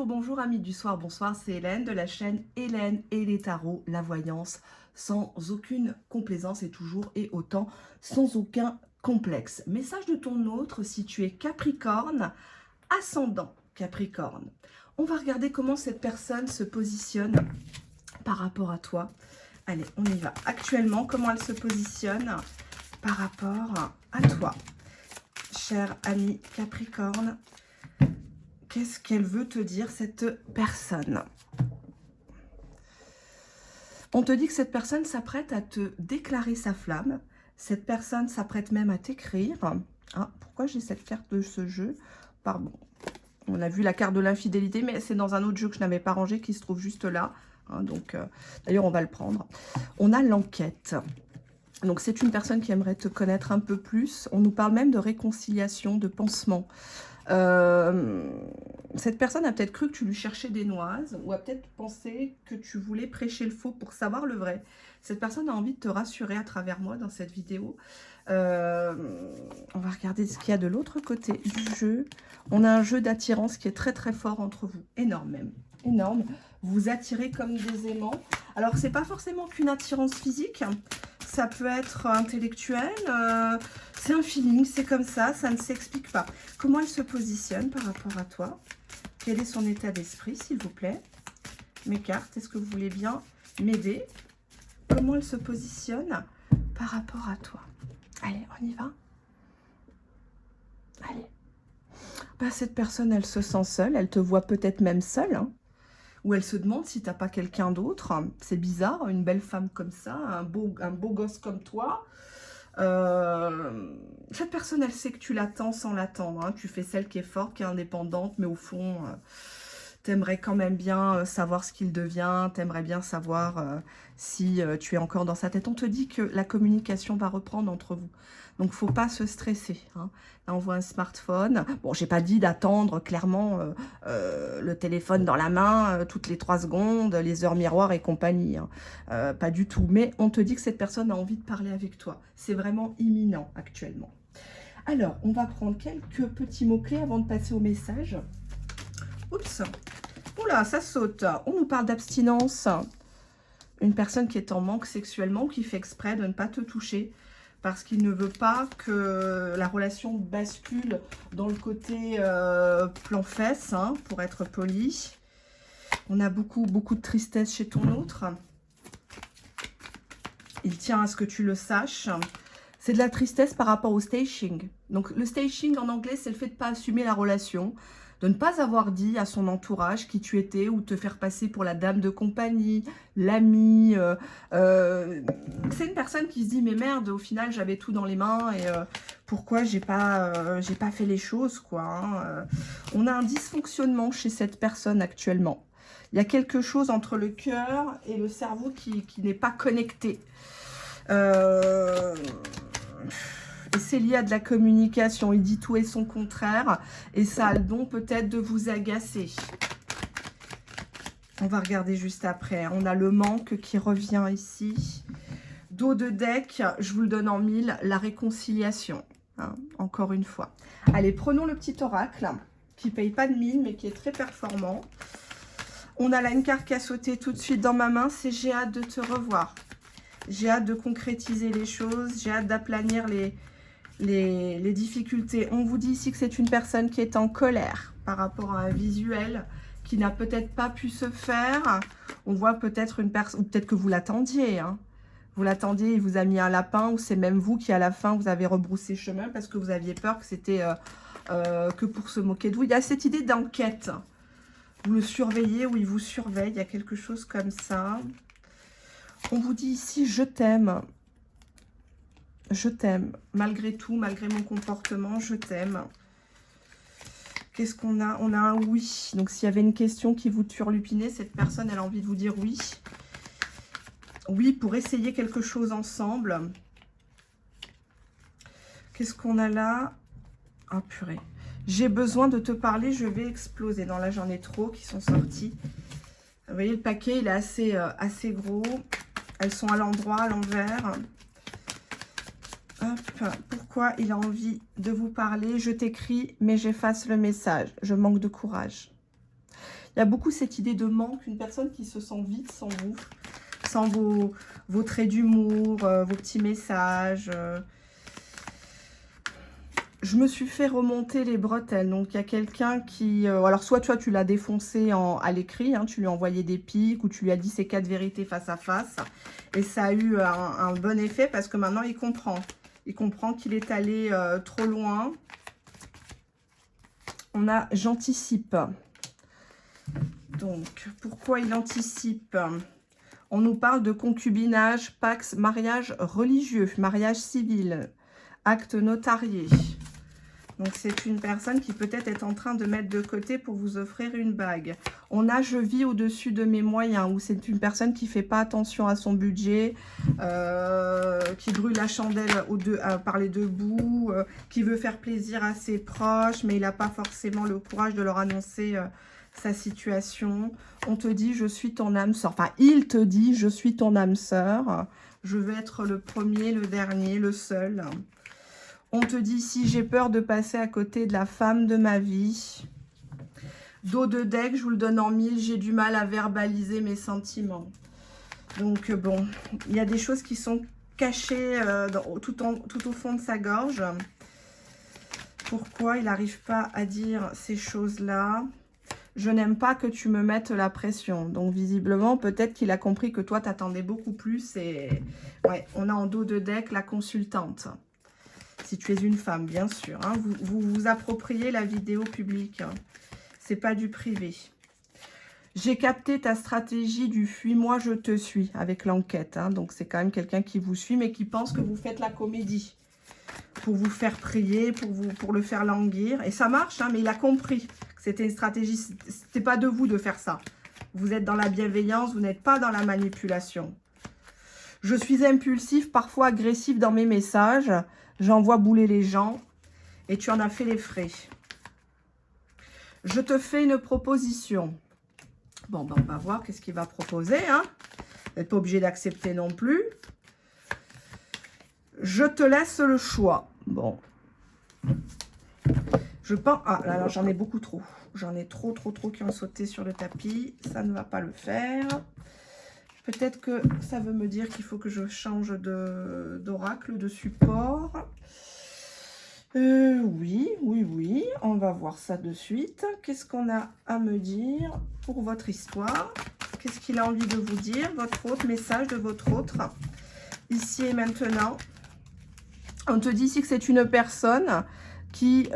bonjour amis du soir, bonsoir, c'est Hélène de la chaîne Hélène et les tarots, la voyance sans aucune complaisance et toujours et autant sans aucun complexe. Message de ton autre si tu es Capricorne, ascendant Capricorne. On va regarder comment cette personne se positionne par rapport à toi. Allez, on y va. Actuellement, comment elle se positionne par rapport à toi, cher ami Capricorne. Qu'est-ce qu'elle veut te dire, cette personne? On te dit que cette personne s'apprête à te déclarer sa flamme. Cette personne s'apprête même à t'écrire. Ah, pourquoi j'ai cette carte de ce jeu? Pardon. On a vu la carte de l'infidélité, mais c'est dans un autre jeu que je n'avais pas rangé, qui se trouve juste là. Donc, d'ailleurs, on va le prendre. On a l'enquête. Donc, c'est une personne qui aimerait te connaître un peu plus. On nous parle même de réconciliation, de pansement. Cette personne a peut-être cru que tu lui cherchais des noises ou a peut-être pensé que tu voulais prêcher le faux pour savoir le vrai. Cette personne a envie de te rassurer à travers moi dans cette vidéo. On va regarder ce qu'il y a de l'autre côté du jeu. On a un jeu d'attirance qui est très très fort entre vous. Énorme même. Énorme. Vous vous attirez comme des aimants. Alors, c'est pas forcément qu'une attirance physique. Ça peut être intellectuel. C'est un feeling. C'est comme ça ne s'explique pas. Comment elle se positionne par rapport à toi? Quel est son état d'esprit, s'il vous plaît? Mes cartes, est-ce que vous voulez bien m'aider? Comment elle se positionne par rapport à toi? Allez, on y va. Allez. Bah, cette personne, elle se sent seule. Elle te voit peut-être même seule. Ou elle se demande si tu n'as pas quelqu'un d'autre. C'est bizarre, une belle femme comme ça, un beau gosse comme toi. Cette personne, elle sait que tu l'attends sans l'attendre. Tu fais celle qui est forte, qui est indépendante, mais au fond, tu aimerais quand même bien savoir ce qu'il devient. Tu aimerais bien savoir si tu es encore dans sa tête. On te dit que la communication va reprendre entre vous. Donc, faut pas se stresser. Là, on voit un smartphone. Bon, j'ai pas dit d'attendre clairement le téléphone dans la main toutes les 3 secondes, les heures miroirs et compagnie. Pas du tout. Mais on te dit que cette personne a envie de parler avec toi. C'est vraiment imminent actuellement. Alors, on va prendre quelques petits mots-clés avant de passer au message. Oups. Oula, ça saute. On nous parle d'abstinence. Une personne qui est en manque sexuellement ou qui fait exprès de ne pas te toucher parce qu'il ne veut pas que la relation bascule dans le côté plan fesse, pour être poli. On a beaucoup de tristesse chez ton autre. Il tient à ce que tu le saches. C'est de la tristesse par rapport au staging. Donc le staging en anglais, c'est le fait de ne pas assumer la relation, de ne pas avoir dit à son entourage qui tu étais ou te faire passer pour la dame de compagnie, l'ami. C'est une personne qui se dit mais merde, au final j'avais tout dans les mains et pourquoi j'ai pas fait les choses quoi. On a un dysfonctionnement chez cette personne actuellement. Il y a quelque chose entre le cœur et le cerveau qui n'est pas connecté. Et c'est lié à de la communication. Il dit tout et son contraire. Et ça a le don peut-être de vous agacer. On va regarder juste après. On a le manque qui revient ici. Dos de deck, je vous le donne en 1000. La réconciliation. Encore une fois. Allez, prenons le petit oracle. Qui ne paye pas de 1000 mais qui est très performant. On a là une carte qui a sauté tout de suite dans ma main. C'est j'ai hâte de te revoir. J'ai hâte de concrétiser les choses. J'ai hâte d'aplanir les difficultés. On vous dit ici que c'est une personne qui est en colère par rapport à un visuel qui n'a peut-être pas pu se faire. On voit peut-être une personne, ou peut-être que vous l'attendiez. Vous l'attendiez, il vous a mis un lapin, ou c'est même vous qui à la fin vous avez rebroussé chemin parce que vous aviez peur que c'était que pour se moquer de vous. Il y a cette idée d'enquête. Vous le surveillez ou il vous surveille. Il y a quelque chose comme ça. On vous dit ici, je t'aime. Je t'aime. Malgré tout, malgré mon comportement, je t'aime. Qu'est-ce qu'on a? On a un oui. Donc, s'il y avait une question qui vous turlupinait, cette personne, elle a envie de vous dire oui. Oui, pour essayer quelque chose ensemble. Qu'est-ce qu'on a là? Ah, purée. J'ai besoin de te parler, je vais exploser. Non, là, j'en ai trop qui sont sortis. Vous voyez, le paquet, il est assez gros. Elles sont à l'endroit, à l'envers. Hop, pourquoi il a envie de vous parler? Je t'écris, mais j'efface le message. Je manque de courage. Il y a beaucoup cette idée de manque, une personne qui se sent vide sans vous, sans vos traits d'humour, vos petits messages. Je me suis fait remonter les bretelles. Donc, il y a quelqu'un qui... alors, soit toi, tu l'as défoncé à l'écrit, hein, tu lui as envoyé des pics ou tu lui as dit ces 4 vérités face à face. Et ça a eu un bon effet parce que maintenant, il comprend. Il comprend qu'il est allé trop loin. On a « j'anticipe ». Donc, pourquoi il anticipe? On nous parle de concubinage, pax, mariage religieux, mariage civil, acte notarié. Donc, c'est une personne qui peut-être est en train de mettre de côté pour vous offrir une bague. On a « je vis au-dessus de mes moyens » ou c'est une personne qui ne fait pas attention à son budget, qui brûle la chandelle par les deux bouts, qui veut faire plaisir à ses proches, mais il n'a pas forcément le courage de leur annoncer sa situation. On te dit « je suis ton âme sœur ». Enfin, il te dit « je suis ton âme sœur ». Je veux être le premier, le dernier, le seul. On te dit, si j'ai peur de passer à côté de la femme de ma vie. Dos de deck, je vous le donne en 1000, j'ai du mal à verbaliser mes sentiments. Donc bon, il y a des choses qui sont cachées tout au fond de sa gorge. Pourquoi il n'arrive pas à dire ces choses-là? Je n'aime pas que tu me mettes la pression. Donc visiblement, peut-être qu'il a compris que toi, t'attendais beaucoup plus. Et ouais, on a en dos de deck la consultante. Si tu es une femme, bien sûr. Hein, vous appropriez la vidéo publique. Hein. C'est pas du privé. J'ai capté ta stratégie du fuis-moi, je te suis avec l'enquête. Hein, donc, c'est quand même quelqu'un qui vous suit, mais qui pense que vous faites la comédie. Pour vous faire prier, pour le faire languir. Et ça marche, hein, mais il a compris que c'était une stratégie. C'était pas de vous de faire ça. Vous êtes dans la bienveillance, vous n'êtes pas dans la manipulation. Je suis impulsif, parfois agressif dans mes messages. J'envoie bouler les gens et tu en as fait les frais. Je te fais une proposition. Bon, ben on va voir qu'est-ce qu'il va proposer. Hein. Vous n'êtes pas obligé d'accepter non plus. Je te laisse le choix. Bon. Je pense... Ah, là, j'en ai beaucoup trop. J'en ai trop qui ont sauté sur le tapis. Ça ne va pas le faire. Peut-être que ça veut me dire qu'il faut que je change d'oracle, de support. Oui. On va voir ça de suite. Qu'est-ce qu'on a à me dire pour votre histoire? Qu'est-ce qu'il a envie de vous dire? Votre autre message de votre autre. Ici et maintenant. On te dit ici que c'est une personne qui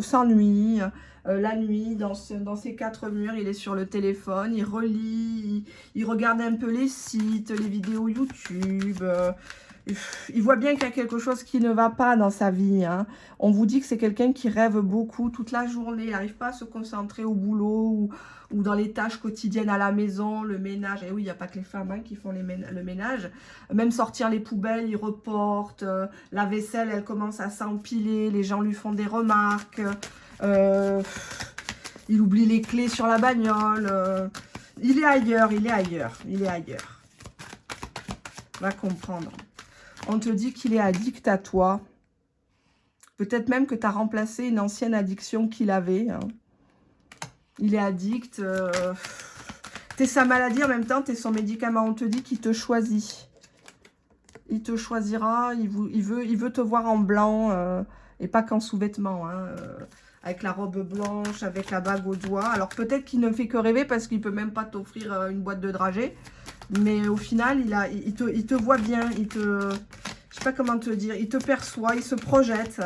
s'ennuie. La nuit, dans ses 4 murs, il est sur le téléphone, il relit, il regarde un peu les sites, les vidéos YouTube. Il voit bien qu'il y a quelque chose qui ne va pas dans sa vie. Hein. On vous dit que c'est quelqu'un qui rêve beaucoup toute la journée. Il n'arrive pas à se concentrer au boulot ou dans les tâches quotidiennes à la maison, le ménage. Et oui, il n'y a pas que les femmes hein, qui font le ménage. Même sortir les poubelles, il reporte. La vaisselle, elle commence à s'empiler. Les gens lui font des remarques. Il oublie les clés sur la bagnole. Il est ailleurs. Va comprendre. On te dit qu'il est addict à toi. Peut-être même que tu as remplacé une ancienne addiction qu'il avait. Hein. Il est addict. Tu es sa maladie en même temps, tu es son médicament. On te dit qu'il te choisit. Il te choisira. Il veut te voir en blanc et pas qu'en sous-vêtements. Hein, avec la robe blanche, avec la bague au doigt. Alors peut-être qu'il ne fait que rêver parce qu'il ne peut même pas t'offrir une boîte de dragées. Mais au final, il te voit bien. Je sais pas comment te dire. Il te perçoit, il se projette.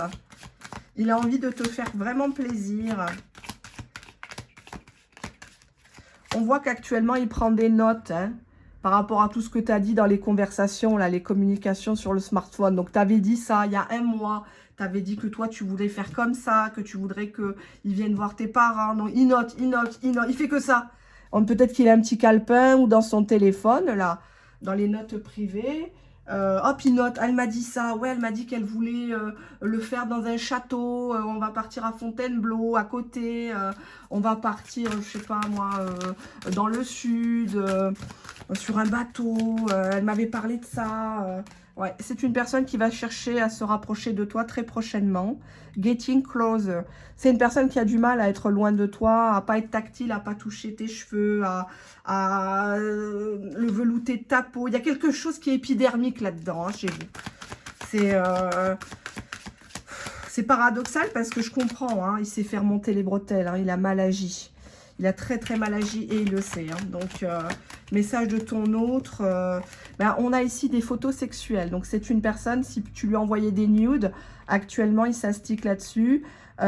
Il a envie de te faire vraiment plaisir. On voit qu'actuellement, il prend des notes hein, par rapport à tout ce que tu as dit dans les conversations, là, les communications sur le smartphone. Donc, tu avais dit ça il y a un mois. Tu avais dit que toi, tu voulais faire comme ça, que tu voudrais qu'ils viennent voir tes parents. Non, il note. Il fait que ça. Peut-être qu'il a un petit calepin ou dans son téléphone, là, dans les notes privées. Hop, il note. Elle m'a dit ça. Ouais, elle m'a dit qu'elle voulait le faire dans un château. On va partir à Fontainebleau, à côté. On va partir, je sais pas moi, dans le sud, sur un bateau. Elle m'avait parlé de ça. Ouais, c'est une personne qui va chercher à se rapprocher de toi très prochainement. Getting closer. C'est une personne qui a du mal à être loin de toi, à pas être tactile, à pas toucher tes cheveux, le velouter de ta peau. Il y a quelque chose qui est épidermique là-dedans, hein, chez vous. C'est paradoxal parce que je comprends, hein, il s'est fait remonter les bretelles, hein, il a mal agi. Il a très très mal agi et il le sait. Hein. Donc, message de ton autre. On a ici des photos sexuelles. Donc, c'est une personne, si tu lui envoyais des nudes, actuellement, il s'astique là-dessus. Il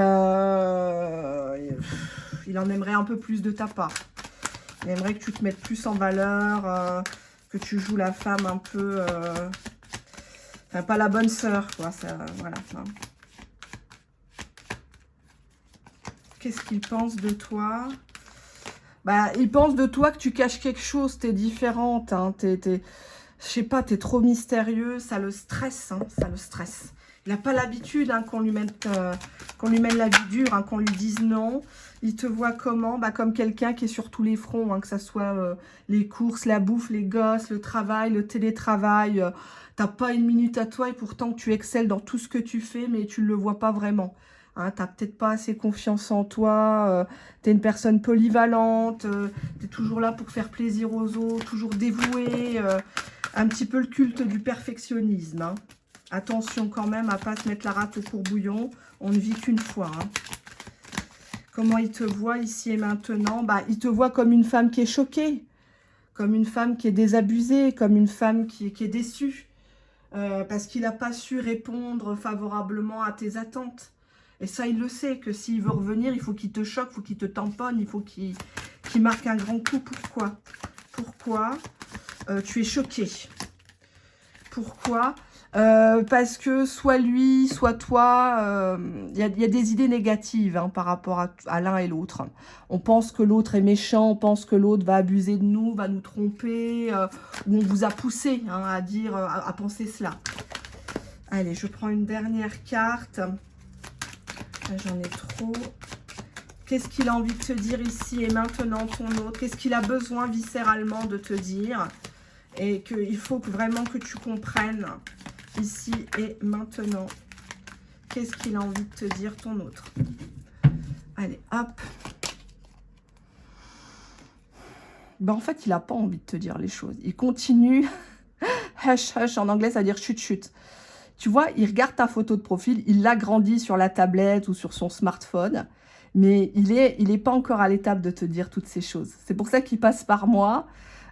en aimerait un peu plus de ta part. Il aimerait que tu te mettes plus en valeur, que tu joues la femme un peu... Enfin, pas la bonne sœur, quoi. Ça, voilà. Hein. Qu'est-ce qu'il pense de toi? Il pense de toi que tu caches quelque chose, t'es différente, hein, je sais pas, t'es trop mystérieux, ça le stresse, hein, ça le stresse. Il n'a pas l'habitude hein, qu'on lui mène la vie dure, hein, qu'on lui dise non. Il te voit comment? Comme quelqu'un qui est sur tous les fronts, hein, que ce soit les courses, la bouffe, les gosses, le travail, le télétravail. T'as pas une minute à toi et pourtant tu excelles dans tout ce que tu fais, mais tu ne le vois pas vraiment. Hein, tu n'as peut-être pas assez confiance en toi, tu es une personne polyvalente, tu es toujours là pour faire plaisir aux autres, toujours dévouée, un petit peu le culte du perfectionnisme. Hein. Attention quand même à ne pas se mettre la rate au courbouillon, on ne vit qu'une fois. Hein. Comment il te voit ici et maintenant? Il te voit comme une femme qui est choquée, comme une femme qui est désabusée, comme une femme qui est déçue, parce qu'il n'a pas su répondre favorablement à tes attentes. Et ça, il le sait, que s'il veut revenir, il faut qu'il te choque, il faut qu'il te tamponne, il faut qu'il marque un grand coup. Pourquoi? Pourquoi tu es choqué? Pourquoi? Parce que soit lui, soit toi, il y a des idées négatives hein, par rapport à l'un et l'autre. On pense que l'autre est méchant, on pense que l'autre va abuser de nous, va nous tromper, ou on vous a poussé hein, à dire, à penser cela. Allez, je prends une dernière carte. J'en ai trop. Qu'est-ce qu'il a envie de te dire ici et maintenant, ton autre? Qu'est-ce qu'il a besoin viscéralement de te dire? Et qu'il faut vraiment que tu comprennes ici et maintenant. Qu'est-ce qu'il a envie de te dire, ton autre? Allez, hop. En fait, il n'a pas envie de te dire les choses. Il continue. Hush, hush, en anglais, ça veut dire chut, chut. Tu vois, il regarde ta photo de profil, il l'agrandit sur la tablette ou sur son smartphone, mais il est pas encore à l'étape de te dire toutes ces choses. C'est pour ça qu'il passe par moi,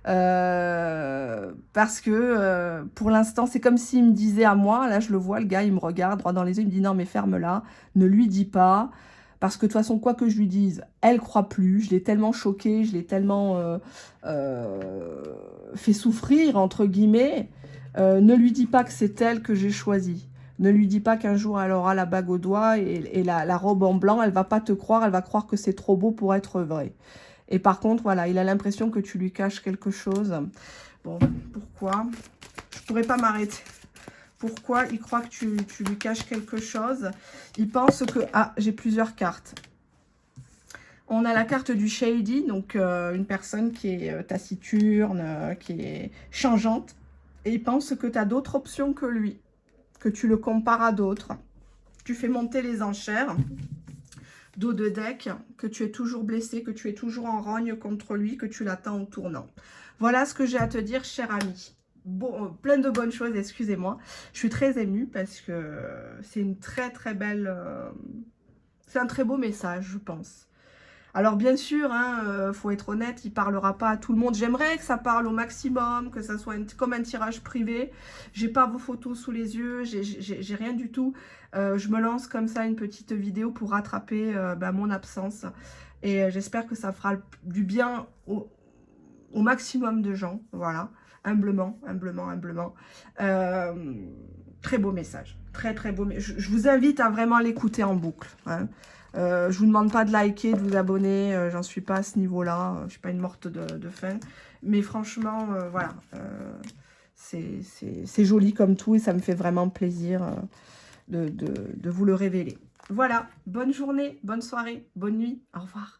parce que pour l'instant, c'est comme s'il me disait à moi, là je le vois, le gars, il me regarde droit dans les yeux, il me dit non mais ferme-la, ne lui dis pas, parce que de toute façon, quoi que je lui dise, elle croit plus, je l'ai tellement choquée, je l'ai tellement fait souffrir, entre guillemets. Ne lui dis pas que c'est elle que j'ai choisie. Ne lui dis pas qu'un jour elle aura la bague au doigt et la robe en blanc, elle va pas te croire, elle va croire que c'est trop beau pour être vrai. Et par contre, voilà, il a l'impression que tu lui caches quelque chose. Bon, pourquoi? Je pourrais pas m'arrêter. Pourquoi il croit que tu lui caches quelque chose? Il pense que... Ah, j'ai plusieurs cartes. On a la carte du shady, donc une personne qui est taciturne, qui est changeante. Et il pense que tu as d'autres options que lui, que tu le compares à d'autres. Tu fais monter les enchères, dos de deck, que tu es toujours blessé, que tu es toujours en rogne contre lui, que tu l'attends au tournant. Voilà ce que j'ai à te dire, cher ami. Bon, plein de bonnes choses, excusez-moi. Je suis très émue parce que c'est une très très belle... c'est un très beau message, je pense. Alors bien sûr, hein, faut être honnête, il ne parlera pas à tout le monde. J'aimerais que ça parle au maximum, que ça soit comme un tirage privé. J'ai pas vos photos sous les yeux, j'ai rien du tout. Je me lance comme ça une petite vidéo pour rattraper mon absence. Et j'espère que ça fera du bien au maximum de gens. Voilà, humblement, humblement, humblement. Très beau message, très très beau. Je vous invite à vraiment l'écouter en boucle. Hein. Je vous demande pas de liker, de vous abonner, j'en suis pas à ce niveau-là, je suis pas une morte de faim. Mais franchement, voilà, c'est joli comme tout et ça me fait vraiment plaisir de vous le révéler. Voilà, bonne journée, bonne soirée, bonne nuit, au revoir.